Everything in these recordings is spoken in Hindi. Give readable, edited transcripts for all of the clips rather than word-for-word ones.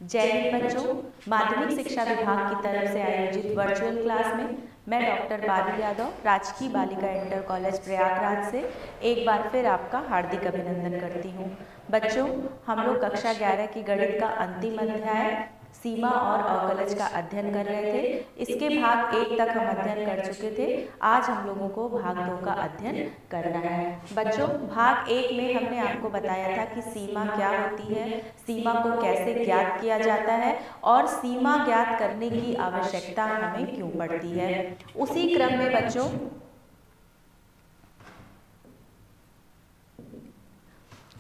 जय हिंद बच्चों। माध्यमिक शिक्षा विभाग की तरफ से आयोजित वर्चुअल क्लास में मैं डॉक्टर पारुल यादव राजकीय बालिका इंटर कॉलेज प्रयागराज से एक बार फिर आपका हार्दिक अभिनंदन करती हूँ। बच्चों, हम लोग कक्षा 11 की गणित का अंतिम अध्याय सीमा और अवकलज का अध्ययन कर रहे थे। इसके भाग 1 तक हम अध्ययन कर चुके थे। आज हम लोगों को भाग 2 का अध्ययन करना है। बच्चों, भाग 1 में हमने आपको बताया था कि सीमा क्या होती है, सीमा को कैसे ज्ञात किया जाता है और सीमा ज्ञात करने की आवश्यकता हमें क्यों पड़ती है। उसी क्रम में बच्चों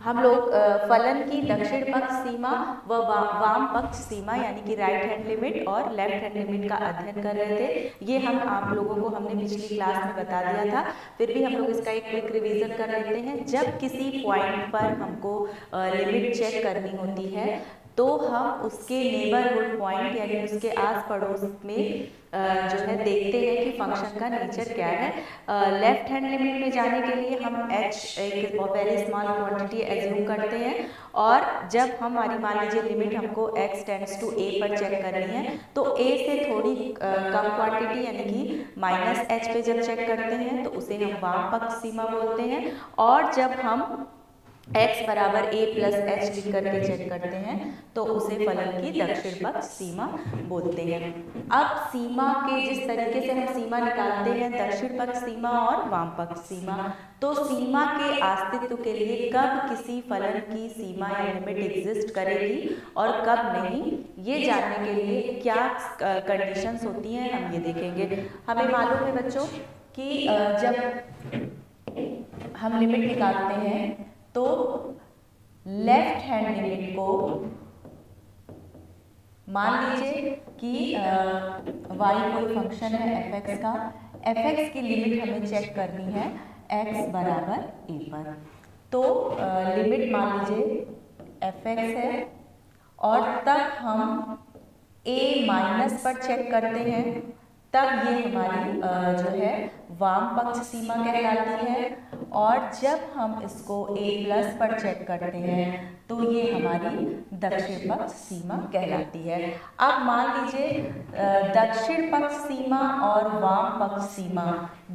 हम लोग फलन की दक्षिण पक्ष सीमा व वाम पक्ष सीमा यानी कि राइट हैंड लिमिट और लेफ्ट हैंड लिमिट का अध्ययन कर रहे थे। ये हम आप लोगों को हमने पिछली क्लास में बता दिया था, फिर भी हम लोग इसका एक क्विक रिवीजन कर लेते हैं। जब किसी पॉइंट पर हमको लिमिट चेक करनी होती है तो हम उसके नेबरहुड पॉइंट यानी उसके आस पड़ोस में जो है देखते हैं कि फंक्शन का नेचर क्या है। लेफ्ट हैंड लिमिट में जाने के लिए हम h एक वेरी स्मॉल क्वांटिटी एज्यूम करते हैं और जब हमारी मान लीजिए लिमिट हमको x टेंड्स टू a पर चेक करनी है तो a से थोड़ी कम क्वांटिटी यानी कि -h पे जब चेक करते हैं तो उसे हम वाम पक्ष सीमा बोलते हैं। और जब हम x बराबर a प्लस h लिख करके चेक करते हैं तो उसे फलन की दक्षिण पक्ष सीमा बोलते हैं। अब सीमा के जिस तरीके से हम सीमा निकालते हैं दक्षिण पक्ष सीमा और वाम पक्ष सीमा, तो सीमा के अस्तित्व के लिए कब किसी फलन की सीमा या लिमिट एग्जिस्ट करेगी और कब नहीं, ये जानने के लिए क्या कंडीशंस होती हैं हम ये देखेंगे। हमें मालूम है बच्चों कि जब हम लिमिट निकालते हैं तो लेफ्ट हैंड लिमिट को मान लीजिए कि y कोई फंक्शन है f(x) का, f(x) की लिमिट हमें चेक करनी है x बराबर a पर। तो लिमिट मान लीजिए f(x) है और तब हम a माइनस पर चेक करते हैं, तब ये हमारी जो है वाम पक्ष सीमा कहलाती है। और जब हम इसको a प्लस पर चेक करते हैं तो ये हमारी दक्षिण पक्ष सीमा कहलाती है। अब मान लीजिए दक्षिण पक्ष सीमा और वाम पक्ष सीमा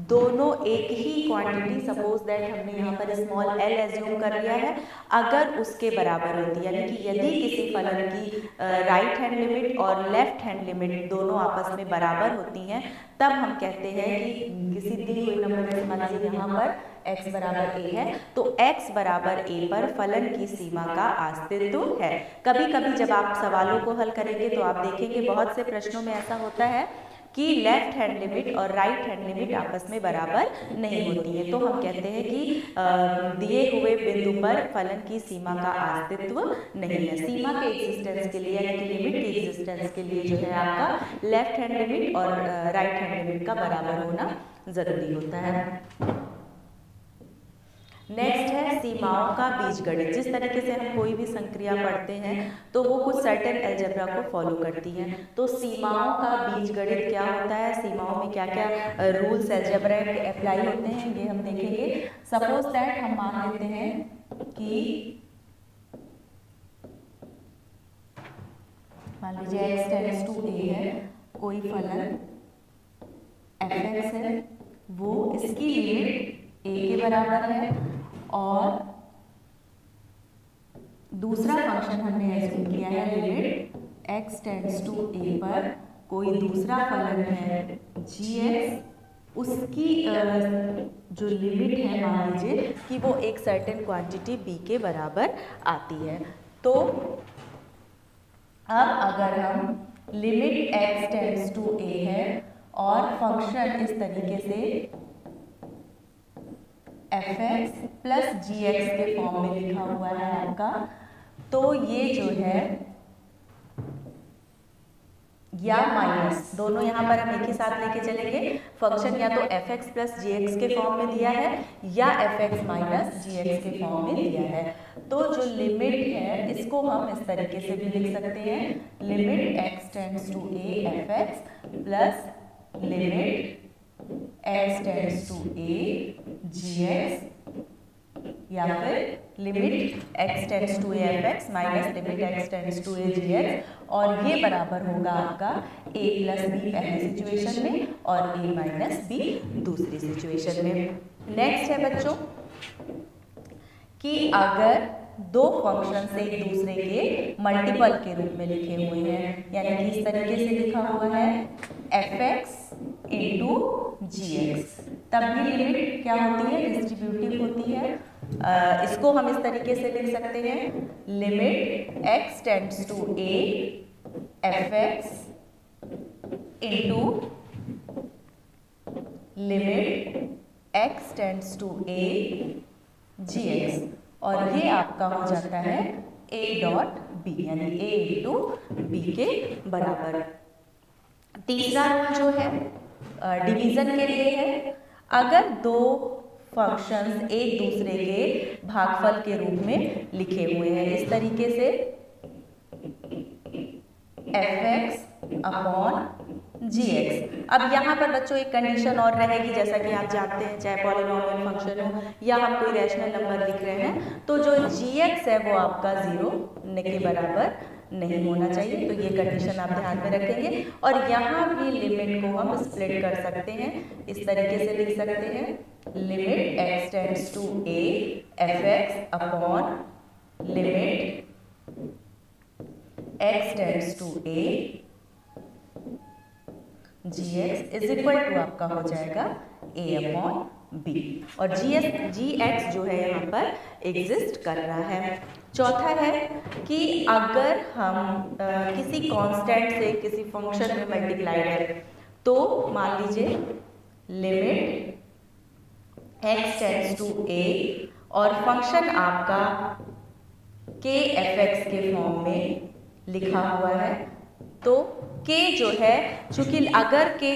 दोनों एक ही क्वांटिटी, सपोज दैट हमने यहाँ पर स्मॉल l एज्यूम कर लिया है, अगर उसके बराबर होती है, यानी कि यदि किसी फलन की राइट हैंड लिमिट और लेफ्ट हैंड लिमिट दोनों आपस में बराबर होती हैं, तब हम कहते हैं कि किसी दी हुई नंबर मान लीजिए यहाँ पर x बराबर a है तो x बराबर a पर फलन की सीमा का अस्तित्व है। कभी कभी जब आप सवालों को हल करेंगे तो आप देखेंगे बहुत से प्रश्नों में ऐसा होता है कि लेफ्ट हैंड लिमिट और राइट हैंड लिमिट आपस में बराबर नहीं होती है, तो हम कहते हैं कि दिए हुए बिंदु पर फलन की सीमा का अस्तित्व नहीं है। सीमा के एग्जिस्टेंस के लिए यानी कि लिमिट के एग्जिस्टेंस के लिए जो है आपका लेफ्ट हैंड लिमिट और राइट हैंड लिमिट का बराबर होना जरूरी होता है। नेक्स्ट है सीमाओं का बीजगणित। जिस तरीके से हम कोई भी संक्रिया पढ़ते हैं तो वो कुछ सर्टेन अलजेब्रा को फॉलो करती हैं, तो सीमाओं का बीजगणित क्या होता है, सीमाओं में क्या क्या रूल्स अलजेब्रा के अप्लाई होते हैं ये हम देखेंगे। सपोज दैट हम मान लेते हैं कि मान लीजिए x टेंड्स टू a है, कोई फलन f(x) है, वो इसकी लिमिट a के बराबर है और दूसरा फंक्शन हमने एज्यूम किया है limit x tends to a पर कोई दूसरा फलन है gx, उसकी जो लिमिट है मान लीजिए कि वो एक सर्टेन क्वांटिटी b के बराबर आती है। तो अब अगर हम limit x tends to a है और फंक्शन इस तरीके से f(x) प्लस gx के फॉर्म में लिखा हुआ है आपका, तो ये जो है या माइनस दोनों यहाँ पर हम एक ही साथ लेके चलेंगे। फंक्शन या तो f(x) प्लस gx के फॉर्म में दिया है या f(x) माइनस gx के फॉर्म में दिया है। तो जो लिमिट है इसको हम इस तरीके से भी लिख सकते हैं, limit x tends to a f(x) plus limit x tends to a gx या फिर limit x tends to a fx minus limit x tends to a gx, और ये बराबर होगा आपका a प्लस बी पहली सिचुएशन में और a माइनस बी दूसरी सिचुएशन में। नेक्स्ट है बच्चों कि अगर दो फंक्शन एक दूसरे के मल्टीपल के रूप में लिखे हुए हैं, यानी कि इस तरीके से लिखा हुआ है fx इंटू gx, तब भी लिमिट क्या होती है, डिस्ट्रीब्यूटिव होती है। इसको हम इस तरीके से लिख सकते हैं, limit x tends to a fx into limit x tends to a gx, और ये आपका हो जाता है a डॉट b, यानी a इंटू b के बराबर। तीसरा रूल जो है डिवीजन के लिए है, अगर दो फंक्शंस एक दूसरे के भागफल के रूप में लिखे हुए हैं इस तरीके से fx अपॉन gx। अब यहाँ पर बच्चों एक कंडीशन और रहेगी, जैसा कि आप जानते हैं चाहे पॉलिनोमियल फंक्शन हो या हम कोई रैशनल नंबर लिख रहे हैं तो जो gx है वो आपका 0 के बराबर नहीं होना चाहिए। तो ये कंडीशन आप ध्यान में रखेंगे, और यहाँ भी लिमिट को हम स्प्लिट कर सकते हैं, इस तरीके से लिख सकते हैं limit x tends to a fx upon limit x tends to a gx is equal to आपका हो जाएगा a अपॉन b, और gx जो है यहाँ पर एग्जिस्ट कर रहा है। चौथा है कि अगर हम किसी कांस्टेंट से किसी फंक्शन में मल्टीप्लाई करें तो मान लीजिए limit x tends to a और फंक्शन आपका k fx के फॉर्म में लिखा हुआ है, तो k जो है चूंकि अगर k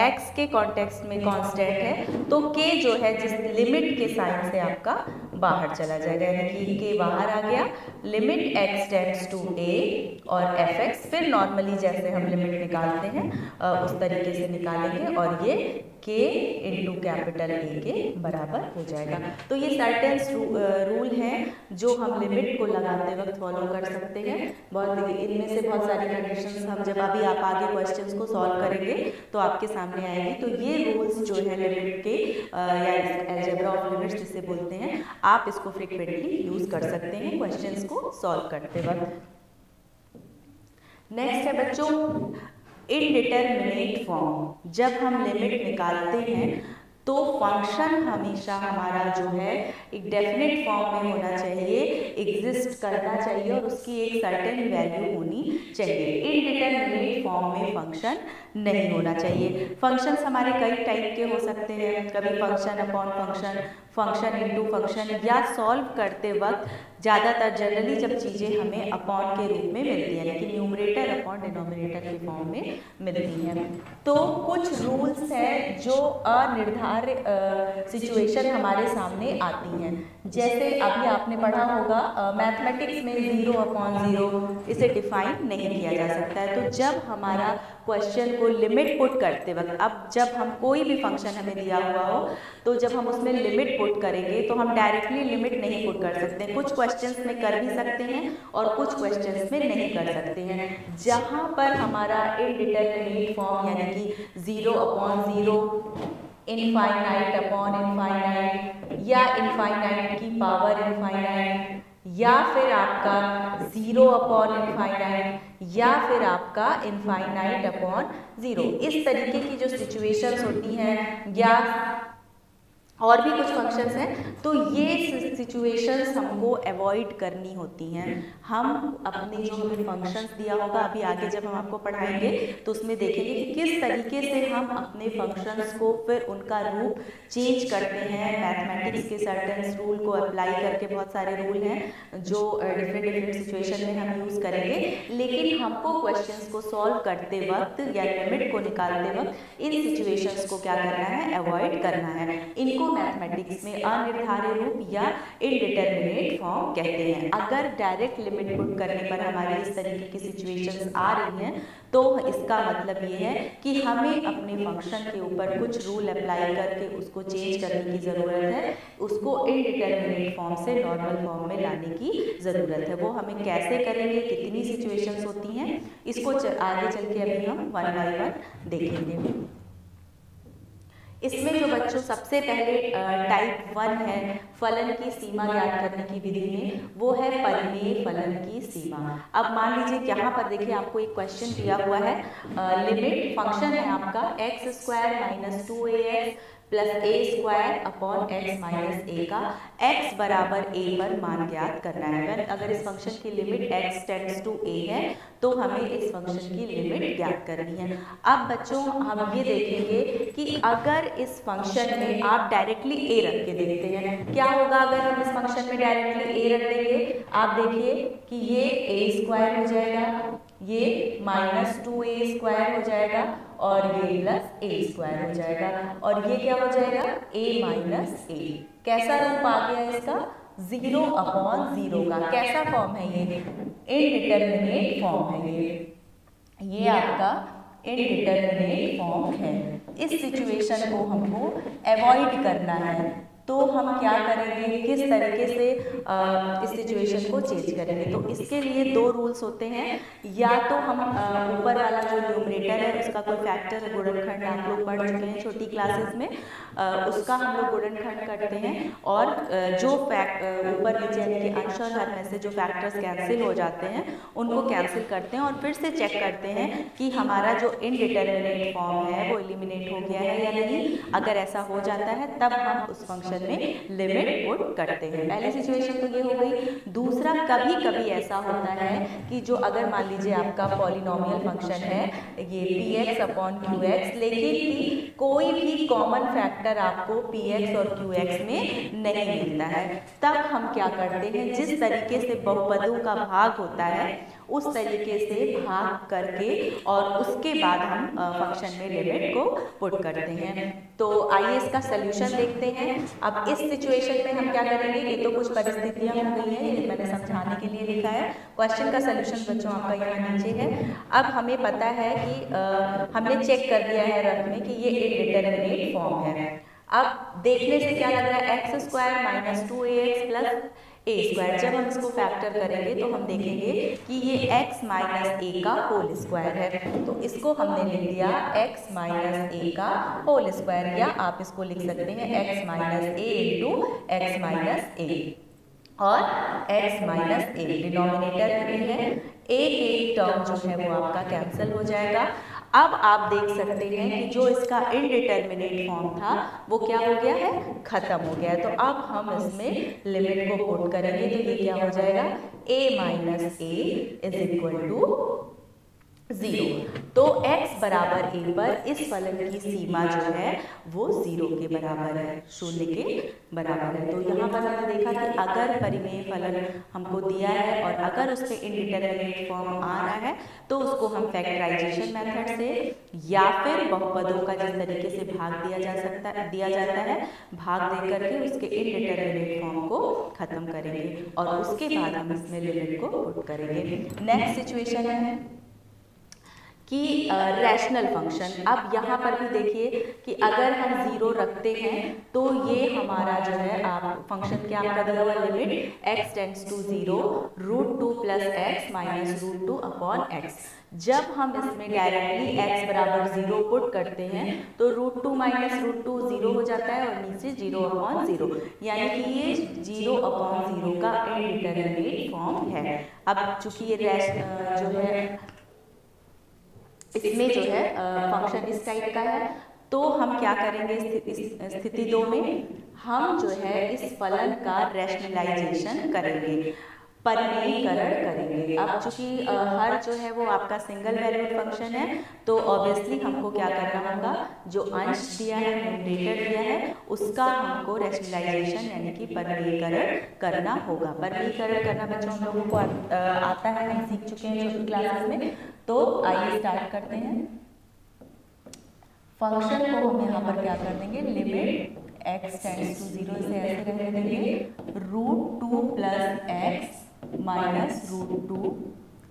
x के कॉन्टेक्स्ट में कांस्टेंट है तो k जो है जिस लिमिट के साइन से आपका बाहर चला जाएगा, यानी कि k बाहर आ गया, limit x tends to a और fx, फिर नॉर्मली जैसे हम लिमिट निकालते हैं उस तरीके से निकालेंगे और ये k इंटू कैपिटल A के बराबर हो जाएगा। तो ये सर्टेन रूल हैं जो हम लिमिट को लगाते वक्त फॉलो कर सकते हैं। बहुत इनमें से बहुत सारी कंडीशंस हम जब अभी आप आगे क्वेश्चंस को सॉल्व करेंगे तो आपके सामने आएगी। तो ये रूल्स जो है लिमिट के या अलजेब्रा ऑफ लिमिट्स जिसे बोलते हैं, आप इसको फ्रीक्वेंटली यूज कर सकते हैं क्वेश्चंस को सॉल्व करते वक्त। नेक्स्ट है बच्चों इनडिटरमिनेट फॉर्म। जब हम लिमिट निकालते हैं तो फंक्शन हमेशा हमारा जो है एक डेफिनेट फॉर्म में होना चाहिए, एग्जिस्ट करना चाहिए और उसकी एक सर्टेन वैल्यू होनी चाहिए। इनडिटरमिनेट फॉर्म में फंक्शन नहीं होना चाहिए। फंक्शंस हमारे कई टाइप के हो सकते हैं, कभी function upon function, function into function, या सॉल्व करते वक्त ज़्यादातर जनरली जब चीज़ें हमें अपॉन के रूप में मिलती हैं, लेकिन न्यूमरेटर अपॉन डिनोमिनेटर के फॉर्म में मिलती हैं। तो कुछ रूल्स हैं जो अनिर्धारित सिचुएशन हमारे सामने आती हैं, जैसे अभी आपने पढ़ा होगा मैथमेटिक्स में 0 अपॉन 0 इसे डिफाइन नहीं किया जा सकता है। तो जब हमारा क्वेश्चन को लिमिट पुट करते वक्त, अब जब हम कोई भी फंक्शन हमें दिया हुआ हो तो जब हम उसमें लिमिट पुट करेंगे तो हम डायरेक्टली लिमिट नहीं पुट कर सकते। कुछ क्वेश्चंस में कर भी सकते हैं और कुछ क्वेश्चंस में नहीं कर सकते हैं। जहाँ पर हमारा इनडिटरमिनेट फॉर्म यानी कि 0 अपॉन 0, इनफाइनाइट अपॉन इनफाइनाइट, या इनफाइनाइट की पावर इनफाइनाइट, या फिर आपका 0 अपॉन इनफाइनाइट, या फिर आपका इनफाइनाइट अपॉन 0, इस तरीके की जो सिचुएशंस होती हैं या और भी कुछ फंक्शंस हैं, तो ये सिचुएशंस हमको अवॉइड करनी होती हैं। हम अपने जो हमें फंक्शंस दिया होगा, अभी आगे जब हम आपको पढ़ाएंगे तो उसमें देखेंगे कि किस तरीके से हम अपने फंक्शंस को फिर उनका रूप चेंज करते हैं। मैथमेटिक्स के सर्टेन रूल को अप्लाई करके बहुत सारे रूल हैं जो डिफरेंट सिचुएशन में हम यूज़ करेंगे, लेकिन हमको क्वेश्चंस को सॉल्व करते वक्त या लिमिट को निकालते वक्त इन सिचुएशंस को क्या करना है, अवॉइड करना है। इनको इनको मैथमेटिक्स में अनिर्धारित रूप या इनडिटरमिनेट फॉर्म कहते हैं। अगर डायरेक्ट लिमिट पुट करने पर हमारी इस तरीके की सिचुएशंस आ रही हैं तो इसका मतलब ये है कि हमें अपने फंक्शन के ऊपर कुछ रूल अप्लाई करके उसको चेंज करने की ज़रूरत है, उसको इनडिटरमिनेट फॉर्म से नॉर्मल फॉर्म में लाने की ज़रूरत है। वो हमें कैसे करेंगे, कितनी सिचुएशंस होती हैं, इसको आगे चल के अभी हम वन बाय वन देखेंगे। इसमें जो बच्चों सबसे पहले टाइप 1 है फलन की सीमा ज्ञात करने की विधि में, वो है परिमेय फलन की सीमा। अब मान लीजिए यहाँ पर देखिए आपको एक क्वेश्चन दिया हुआ है, लिमिट फंक्शन है आपका x² - 2ax plus a² upon x minus a का x बराबर a पर मान ज्ञात करना है। अगर इस फंक्शन की limit x tends to a है तो हमें इस फंक्शन की लिमिट ज्ञात करनी है। अब बच्चों हम ये देखेंगे कि अगर इस फंक्शन में आप डायरेक्टली a रख के देखते हैं, क्या होगा अगर हम इस फंक्शन में डायरेक्टली a रख देंगे। आप देखिए कि ये a² हो जाएगा, ये -2a² हो जाएगा और ये +a² हो जाएगा और ये क्या हो जाएगा a - a। कैसा रूप आ गया इसका, 0/0 का। कैसा फॉर्म है ये, इनडिटरमिनेट फॉर्म है ये आपका इनडिटरमिनेट फॉर्म है। इस सिचुएशन को हमको अवॉइड करना है तो हम क्या करेंगे, किस तरीके से इस सिचुएशन को चेंज करेंगे। तो इसके लिए दो रूल्स होते हैं, या तो हम ऊपर वाला जो न्यूमरेटर है उसका कोई फैक्टर गुणनखंड आप लोग पढ़ चुके हैं छोटी क्लासेस में, उसका हम लोग गुणनखंड करते हैं और जो ऊपर नीचे यानी कि अंश और हर में से जो फैक्टर्स कैंसिल हो जाते हैं उनको कैंसिल करते हैं और फिर से चेक करते हैं कि हमारा जो इनडिटरमिनेट फॉर्म है वो एलिमिनेट हो गया है या नहीं। अगर ऐसा हो जाता है तब हम उस फंक्शन में लिमिट पुट करते हैं। पहली सिचुएशन तो ये हो गई। दूसरा, कभी कभी ऐसा होता है कि जो अगर मान लीजिए आपका पॉलिनोमियल फंक्शन है ये px/qx, लेकिन कोई भी कॉमन फैक्टर आपको px और qx में नहीं मिलता है, तब हम क्या करते हैं, जिस तरीके से बहुपदों का भाग होता है उस तरीके से भाग करके और उसके बाद हम फंक्शन में लिमिट को पुट करते हैं। तो आइए इसका सलूशन देखते हैं। अब इस सिचुएशन में हम क्या करेंगे, ये तो कुछ परिस्थितियां हो गई हैं, ये मैंने समझाने के लिए लिखा है। क्वेश्चन का सलूशन बच्चों आपका यहाँ नीचे है। अब हमें पता है कि हमने चेक कर दिया है रफ में कि ये इनडिटरमिनेट फॉर्म है। अब देखने से क्या लग रहा है, x² - 2ax प्लस a²। जब हम इसको फैक्टर करेंगे तो हम देखेंगे कि ये x - a का होल स्क्वायर है। तो इसको हमने लिख दिया x - a का होल स्क्वायर, या आप इसको लिख सकते हैं x - a into x - a और x - a डिनोमिनेटर में है। एक टर्म जो है वो आपका कैंसिल हो जाएगा। अब आप देख सकते हैं कि जो इसका इनडिटरमिनेट फॉर्म था वो क्या हो गया है, खत्म हो गया है। तो अब हम इसमें लिमिट को पुट करेंगे तो ये क्या हो जाएगा, a - a is equal to 0। तो x बराबर a पर इस फलन की सीमा जो है वो 0 के बराबर है, 0 के बराबर है। तो यहाँ पर हमने देखा कि अगर परिमेय फलन हमको दिया है और अगर उस पर इनडिटरमिनेट फॉर्म आ रहा है तो उसको हम फैक्टराइजेशन मेथड से या फिर बहुपदों का जिस तरीके से भाग दिया जाता है भाग दे करके उसके इनडिटरमिनेट फॉर्म को खत्म करेंगे और उसके बाद हम इसमें लिमिट को पुट करेंगे। नेक्स्ट सिचुएशन है कि रैशनल फंक्शन। अब यहाँ पर भी देखिए कि अगर हम 0 रखते हैं तो ये हमारा जो है आप फंक्शन क्या आपका दिया हुआ limit x tends to 0 √2 + x - √2 upon x। जब हम इसमें डायरेक्टली x बराबर 0 पुट करते हैं तो √2 - √2 0 हो जाता है और नीचे 0/0, यानी कि ये 0/0 का इनडिटरमिनेट फॉर्म है। अब चूंकि ये जो है इसमें जो है फंक्शन इस टाइप का है तो हम क्या करेंगे, इस स्थिति 2 में हम जो है इस फलन का रैशनलाइजेशन करेंगे, परिमेयीकरण करेंगे। अब चूंकि हर जो है वो आपका सिंगल वैल्यूड फंक्शन है तो ऑब्वियसली हमको क्या करना होगा, जो अंश दिया है न्यूमरेटर दिया है उसका हमको रैशनलाइजेशन यानी कि परिमेयीकरण करना होगा। परिमेयीकरण करना बच्चों हम लोगों को आता है, हम सीख चुके हैं छोटी क्लासेस में। तो आइए स्टार्ट करते हैं। फंक्शन को हम यहाँ पर क्या कर देंगे, लिमिट x टेंड्स टू 0 से ऐसे रहने देंगे, √2 plus x minus √2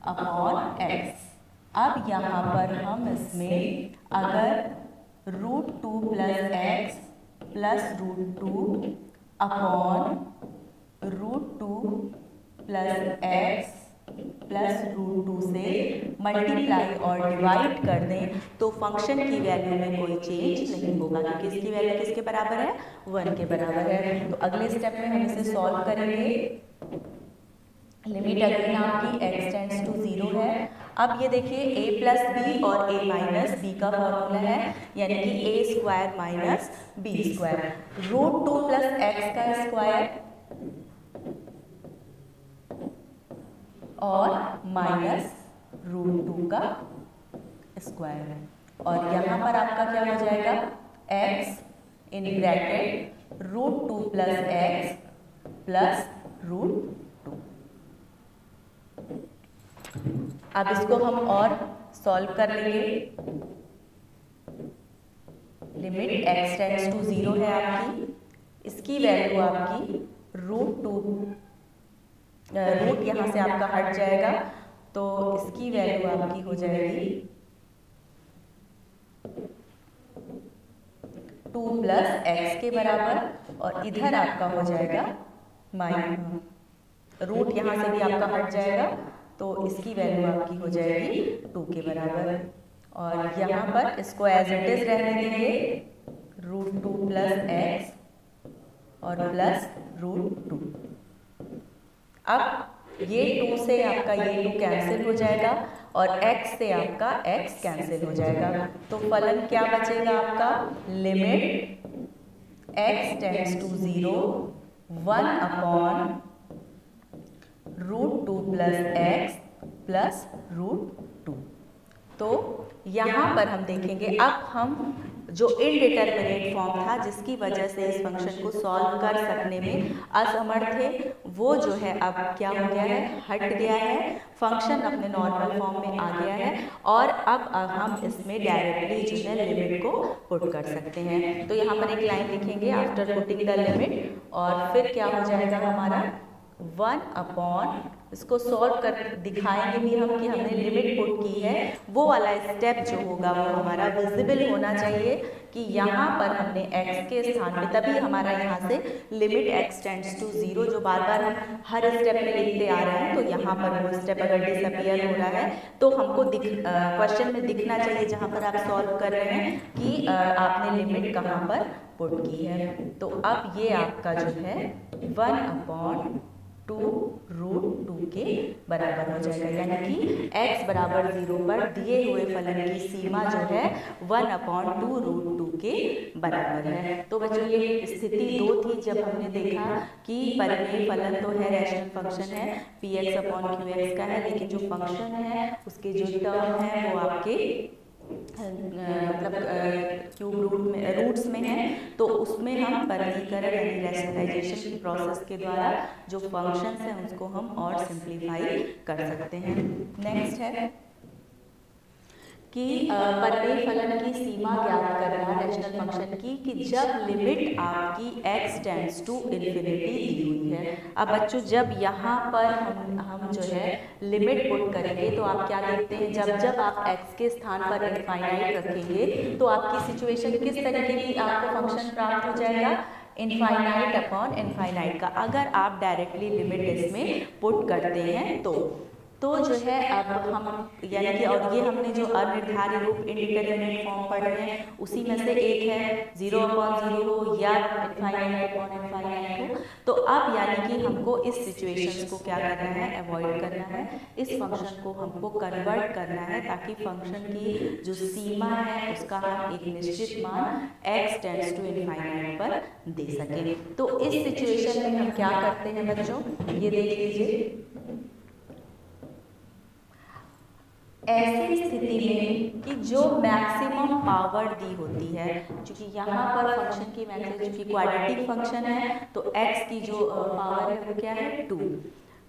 upon x। अब यहाँ पर हम इसमें अगर √2 plus x plus √2 upon √2 plus x plus √2 से मल्टीप्लाई और डिवाइड कर दें तो फंक्शन की वैल्यू में कोई चेंज नहीं होगा, क्योंकि इसकी वैल्यू किसके बराबर है, 1 के बराबर है। तो अगले स्टेप में हम इसे सॉल्व करेंगे। लिमिट अगेन आपकी x टेंड्स टू 0 है। अब ये देखिए a प्लस बी और a माइनस बी का फॉर्मूला है, यानी कि a square minus b square, √2 plus x का स्क्वायर और माइनस √2 का स्क्वायर, और यहाँ पर आपका क्या हो जाएगा, x in bracket √2 plus x plus √2। अब इसको हम और सॉल्व कर लेंगे। लिमिट x टेंड्स टू 0 है आपकी, इसकी वैल्यू आपकी √2 रूट यहाँ से आपका हट जाएगा, तो इसकी वैल्यू आपकी हो जाएगी 2 प्लस x के बराबर, और इधर आपका हो जाएगा माइनस रूट यहाँ से भी आपका हट जाएगा, तो इसकी वैल्यू आपकी हो जाएगी 2 के बराबर। और यहाँ पर इसको एज इट इज रहने देंगे, √2 प्लस x और प्लस √2। अब ये 2 से आपका ये 2 कैंसिल हो जाएगा और x से आपका x कैंसिल हो जाएगा, तो फलन क्या बचेगा आपका, limit x tends to 0 1 upon √2 plus x plus √2। तो यहाँ पर हम देखेंगे, अब हम जो इनडिटरमिनेट फॉर्म था जिसकी वजह से इस फंक्शन को सॉल्व कर सकने में असमर्थ थे, वो जो है अब क्या हो गया है, हट गया है, फंक्शन अपने नॉर्मल फॉर्म में आ गया है, और अब हम इसमें डायरेक्टली जो है लिमिट को पुट कर सकते हैं। तो यहाँ पर एक लाइन लिखेंगे आफ्टर पुटिंग द लिमिट, और फिर क्या हो जाएगा हमारा 1 अपॉन, इसको सॉल्व कर दिखाएंगे भी हम कि हमने लिमिट पुट की है, वो वाला स्टेप जो होगा वो हमारा विजिबल होना चाहिए कि यहाँ पर हमने x के स्थान पे, तभी हमारा यहाँ से लिमिट x टेंड्स टू 0 जो बार बार हम हर स्टेप में लिखते आ रहे हैं, तो यहाँ पर वो स्टेप अगर डिसअपियर हो रहा है तो हमको क्वेश्चन में दिखना चाहिए जहाँ पर आप सॉल्व कर रहे हैं कि आपने लिमिट कहाँ पर पुट की है। तो अब ये आपका जो है 1 अपॉन 2 √2 के बराबर हो जाएगा, यानी कि x बराबर 0 पर दिए हुए फलन की सीमा जो है 1 अपॉन 2 √2 के बराबर है। तो बच्चों ये स्थिति 2 थी जब हमने देखा कि परिमेय फलन तो है, रैशनल फंक्शन है, px अपॉन qx का है, लेकिन जो फंक्शन है उसके जो टर्म है वो आपके मतलब क्यूब रूट्स में है, तो उसमें हम परिमीकरण यानी रैशनलाइजेशन की प्रोसेस के द्वारा जो फंक्शंस हैं उसको हम और सिंप्लीफाई कर सकते हैं। नेक्स्ट है कि परिमेय फलन की सीमा ज्ञात करना रैशनल फंक्शन की, कि जब लिमिट आपकी x टेंड्स टू इन्फिनिटी दी हुई है। अब बच्चों जब यहाँ पर हम जो है लिमिट पुट करेंगे तो आप क्या देखते हैं, जब आप x के स्थान पर इनफाइनाइट रखेंगे तो आपकी सिचुएशन किस तरीके की आपको फंक्शन प्राप्त हो जाएगा, इनफाइनाइट अपॉन इनफाइनाइट का। अगर आप डायरेक्टली लिमिट इसमें पुट करते हैं तो जो है अब हम यानी कि, और ये हमने जो अनिर्धारित रूप इंडिटरमिनेट फॉर्म पढ़े हैं उसी में से एक है 0 अपॉन 0 हो या इनफाइनाइट अपॉन इनफाइनाइट हो। तो अब यानी कि हमको इस सिचुएशंस को क्या करना है, अवॉइड करना है, इस फंक्शन को हमको कन्वर्ट करना है ताकि फंक्शन की जो सीमा है उसका हम एक निश्चित मान x टेंड्स टू इनफाइनाइट पर दे सकें। तो इस सिचुएशन में हम क्या करते हैं बच्चों, ये देख लीजिए, ऐसी स्थिति में कि जो मैक्सिमम पावर दी होती है, क्योंकि यहाँ पर फंक्शन की मैक्सिमम, क्योंकि क्वाड्रेटिक फंक्शन है तो x की जो पावर है वो क्या है 2,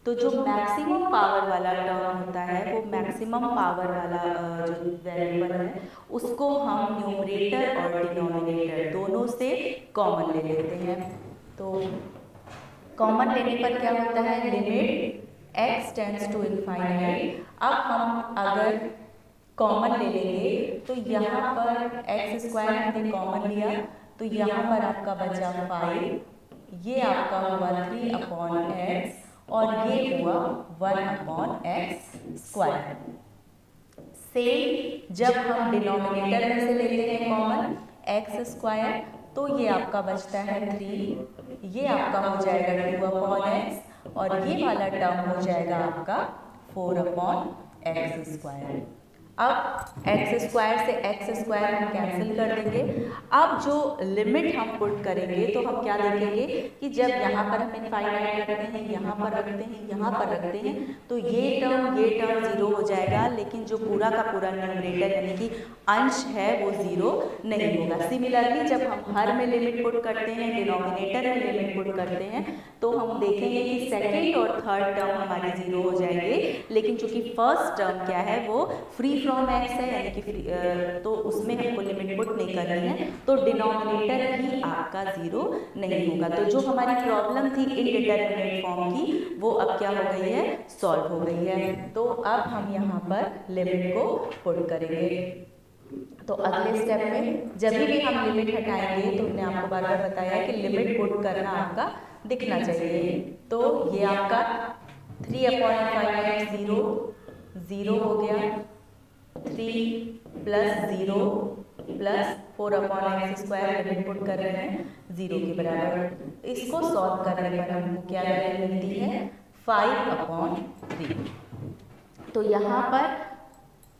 तो जो मैक्सिमम पावर वाला टर्म होता है वो मैक्सिमम पावर वाला जो वेरिएबल है उसको हम न्यूमरेटर और डिनोमिनेटर दोनों से कॉमन ले लेते हैं। तो कॉमन लेने पर क्या होता है, limit x tends to infinite. अब हम अगर कॉमन ले लेंगे तो यहाँ पर x स्क्वायर हमने कॉमन लिया तो यहाँ पर आपका बचा 5, ये आपका हुआ 3/x और ये हुआ 1/x स्क्वायर। सेम जब हम डिनोमिनेटर में से लेते हैं कॉमन x स्क्वायर तो ये आपका बचता है 3, ये आपका हो जाएगा 2/x और ये वाला टर्म हो जाएगा आपका 4/x स्क्वायर। अब x स्क्वायर से x स्क्वायर हम कैंसिल कर देंगे। अब जो लिमिट हम पुट करेंगे तो हम क्या देखेंगे कि जब यहाँ पर हम इनफाइनाइट रखते हैं, यहाँ पर रखते हैं, यहाँ पर रखते हैं तो ये टर्म 0 हो जाएगा, लेकिन जो पूरा का पूरा न्यूमरेटर यानी कि अंश है वो 0 नहीं होगा। सिमिलरली जब हम हर में लिमिट पुट करते हैं, डिनोमिनेटर में लिमिट पुट करते हैं तो हम देखेंगे कि सेकेंड और थर्ड टर्म हमारे 0 हो जाएंगे, लेकिन चूंकि फर्स्ट टर्म क्या है वो फ्री फ्रॉम x है यानी कि तो उसमें हमको लिमिट पुट नहीं करनी है, तो डिनोमिनेटर भी आपका 0 नहीं होगा। तो जो हमारी प्रॉब्लम थी इनडिटरमिनेट फॉर्म की वो अब क्या हो गई है, सॉल्व हो गई है। तो अब हम यहाँ पर लिमिट को पुट करेंगे। तो अगले स्टेप में जब भी हम लिमिट हटाएंगे तो हमने आपको बार बार बताया कि लिमिट पुट करना आपका दिखना चाहिए। तो ये आपका 3/5 0 हो गया, 3 + 0 + 4/x स्क्वायर लिमिट पुट कर रहे हैं 0 के बराबर। इसको सॉल्व करने पर हमको क्या वैल्यू मिलती है, 5/3। तो यहाँ पर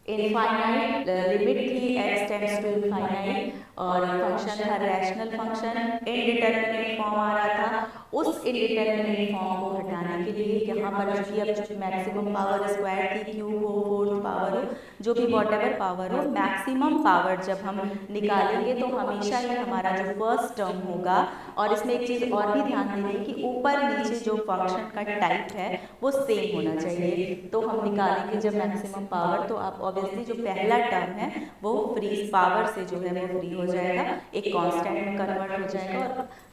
इनफाइनाइट लिमिट थी, x टेंड्स टू इनफाइनाइट और फंक्शन था रैशनल फंक्शन, इनडिटरमिनेट फॉर्म आ रहा था। उस इनडिटरमिनेट फॉर्म को हटाने के लिए यहाँ पर चूंकि अब जो मैक्सिमम पावर स्क्वायर थी, क्यूब हो, फोर्थ पावर हो, जो भी वॉटेवर पावर हो, मैक्सिमम पावर जब हम निकालेंगे तो हमेशा ही हमारा जो फर्स्ट टर्म होगा। और इसमें एक चीज़ और भी ध्यान देंगे कि ऊपर नीचे जो फंक्शन का टाइप है वो सेम होना चाहिए। तो हम निकालेंगे जब मैक्सिमम पावर तो आप ऑब्वियसली जो पहला टर्म है वो फ्री पावर से जो है वो फ्री हो जाएगा, एक कांस्टेंट में कन्वर्ट हो जाएगा। और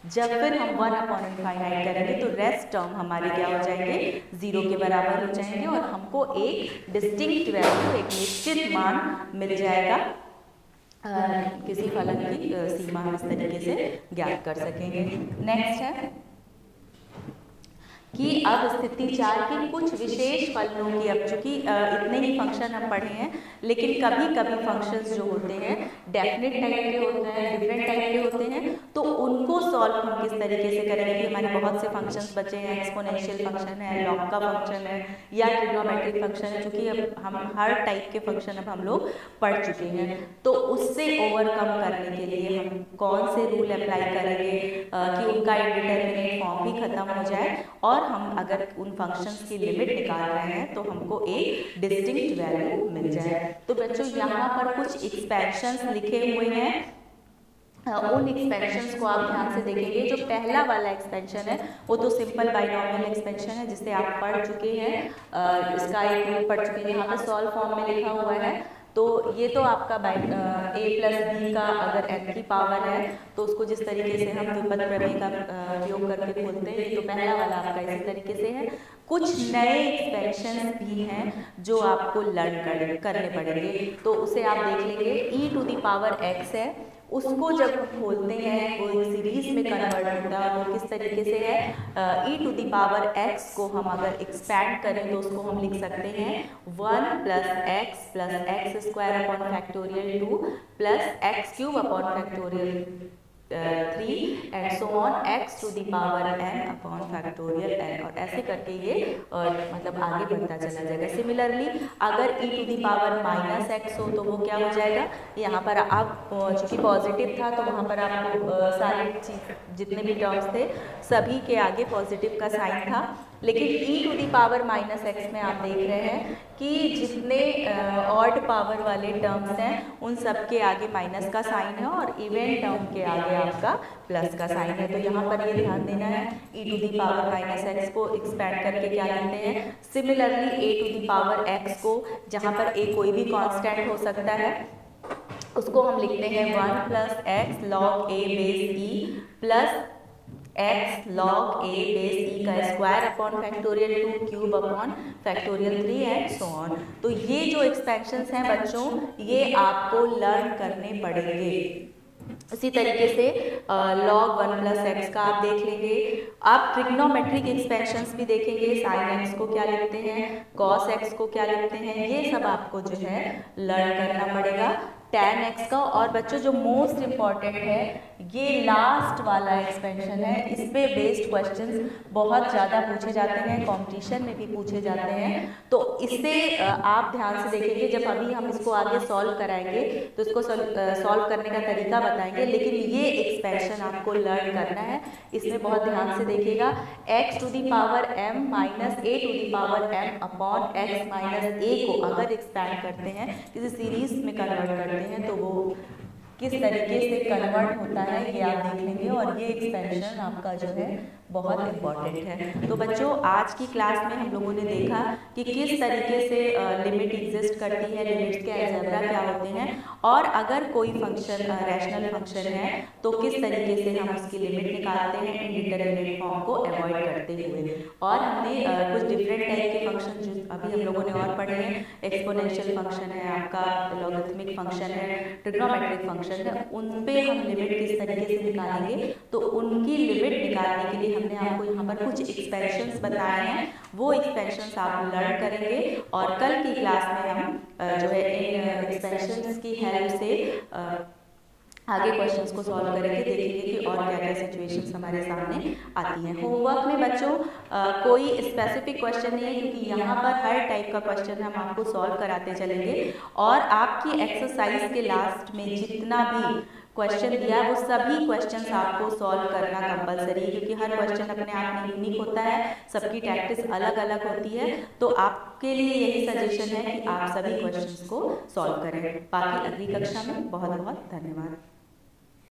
जब फिर हम 1/इनफाइनाइट करेंगे तो रेस्ट टर्म हमारे क्या हो जाएंगे, 0 के बराबर हो जाएंगे और हमको एक डिस्टिंक्ट वैल्यू, एक निश्चित मान मिल जाएगा। किसी फलन की सीमा हम इस तरीके से ज्ञात कर सकेंगे। नेक्स्ट है कि अब स्थिति 4 के कुछ विशेष फलनों की, अब चूंकि इतने ही फंक्शन हम पढ़े हैं लेकिन कभी कभी फंक्शंस जो होते हैं डेफिनेट टाइप के होते हैं, डिफरेंट टाइप के होते हैं, तो उनको सॉल्व हम किस तरीके से करेंगे कि हमारे बहुत से फंक्शंस बचे हैं, एक्सपोनेंशियल फंक्शन है, लॉग का फंक्शन है या ट्रिग्नोमेट्रिक फंक्शन है। चूंकि अब हम हर टाइप के फंक्शन अब हम लोग पढ़ चुके हैं, तो उससे ओवरकम करने के लिए हम कौन से रूल अप्लाई करेंगे कि उनका इंडिटरमिनेट फॉर्म भी खत्म हो जाए और हम अगर उन फंक्शंस की लिमिट निकाल रहे हैं तो हमको एक डिस्टिंक्ट वैल्यू मिल जाए। तो बच्चों यहाँ पर कुछ एक्सपेंशंस लिखे हुए हैं, उन एक्सपेंशंस को आप ध्यान से देखेंगे। जो पहला वाला एक्सपेंशन है वो तो सिंपल बाइनोमियल एक्सपेंशन है जिसे आप पढ़ चुके हैं, इसका एक रूल पढ़ चुके हैं, यहाँ पर सॉल्व फॉर्म में लिखा हुआ है। तो ये तो आपका a + b का अगर n की पावर है तो उसको जिस तरीके से हम द्विपद प्रमेय का उपयोग करके खोलते हैं, ये तो पहला वाला आपका इसी तरीके से है। कुछ नए एक्सपेंशंस भी हैं जो आपको लर्न करने पड़ेंगे, तो उसे आप देख लेंगे। e⁻x है, उसको जब हम खोलते हैं वो सीरीज में कन्वर्ट होता है। वो किस तरीके से है, e⁻x को हम अगर एक्सपैंड करें तो उसको हम लिख सकते हैं 1 + x + x² 2 + x³ 3 and so on x⁴n और ऐसे करके ये मतलब आगे बढ़ता चला जाएगा। सिमिलरली अगर e⁻−x हो तो वो क्या हो जाएगा, यहाँ पर आप चूंकि पॉजिटिव था तो वहाँ पर आपको सारे जितने भी टर्म्स थे सभी के आगे पॉजिटिव का साइन था, लेकिन e to the power minus x में आप देख रहे हैं कि जितने ऑड पावर वाले टर्म्स हैं उन सब के आगे माइनस का साइन है और इवन टर्म के आगे आपका प्लस का साइन है। तो यहाँ पर ये ध्यान देना है, e to the power minus x को एक्सपैंड करके क्या लिखते हैं। Similarly a to the power x को, जहाँ पर a कोई भी कांस्टेंट हो सकता है, उसको हम लिखते हैं 1 plus x log a base e plus x log a base e का square upon factorial 2 cube upon factorial 3 and so on. तो ये जो एक्सपेंशंस हैं बच्चों, ये आपको लर्न करने पड़ेंगे। इसी तरीके से log 1 प्लस एक्स का आप देख लेंगे। आप ट्रिग्नोमेट्रिक एक्सपेंशंस भी देखेंगे, साइन एक्स को क्या लिखते हैं, कॉस एक्स को क्या लिखते हैं, ये सब आपको जो है लर्न करना पड़ेगा। tan x का, और बच्चों जो मोस्ट इम्पॉर्टेंट है ये लास्ट वाला एक्सपेंशन है, इस पे बेस्ड क्वेश्चंस बहुत ज़्यादा पूछे जाते हैं, कंपटीशन में भी पूछे जाते हैं। तो इससे आप ध्यान से देखेंगे, जब अभी हम इसको आगे सॉल्व कराएंगे तो इसको सॉल्व करने का तरीका बताएंगे, लेकिन ये एक्सपेंशन आपको लर्न करना है, इसमें बहुत ध्यान से देखिएगा। x to the power m minus a to the power m upon x minus a को अगर एक्सपैंड करते हैं, किसी सीरीज में कन्वर्ट करते हैं, तो वो किस तरीके से कन्वर्ट होता है ये आप देख लेंगे, और ये एक्सपेंशन आपका जो है बहुत इम्पॉर्टेंट है। तो बच्चों आज की क्लास में हम लोगों ने देखा कि किस तरीके से लिमिट एग्जिस्ट करती है, लिमिट्स के अलजेब्रा क्या होते हैं, और अगर कोई फंक्शन रैशनल फंक्शन है तो किस तरीके से हम उसकी लिमिट निकालते हैं इनडिटरमिनेट फॉर्म को अवॉइड करते हुए। और हमने कुछ डिफरेंट टाइप के फंक्शन जो अभी हम लोगों ने और पढ़े हैं, एक्सपोनेंशियल फंक्शन है, आपका लॉगरिथमिक फंक्शन है, ट्रिग्नोमेट्रिक फंक्शन है, उन पे हम लिमिट किस तरीके से निकालेंगे। तो उनकी लिमिट निकालने के लिए हमने आपको यहाँ पर कुछ एक्सपेंशंस बताए हैं, वो एक्सपेंशंस आप लर्न करेंगे, और कल की क्लास में हम जो है इन एक्सपेंशंस की हेल्प से आगे क्वेश्चंस को सॉल्व करेंगे, देखेंगे कि और क्या क्या सिचुएशंस हमारे सामने आती हैं। होमवर्क में बच्चों कोई स्पेसिफिक क्वेश्चन नहीं है, क्योंकि यहाँ पर हर टाइप का क्वेश्चन हम आपको सॉल्व कराते चलेंगे, और आपकी एक्सरसाइज के लास्ट में जितना भी क्वेश्चन दिया है वो सभी क्वेश्चंस आपको सॉल्व करना कंपलसरी है, क्योंकि हर क्वेश्चन अपने आप में यूनिक होता है, सबकी टैक्टिस अलग अलग होती है। तो आपके लिए यही सजेशन है कि आप सभी क्वेश्चंस को सॉल्व करें। बाकी अगली कक्षा में बहुत बहुत धन्यवाद।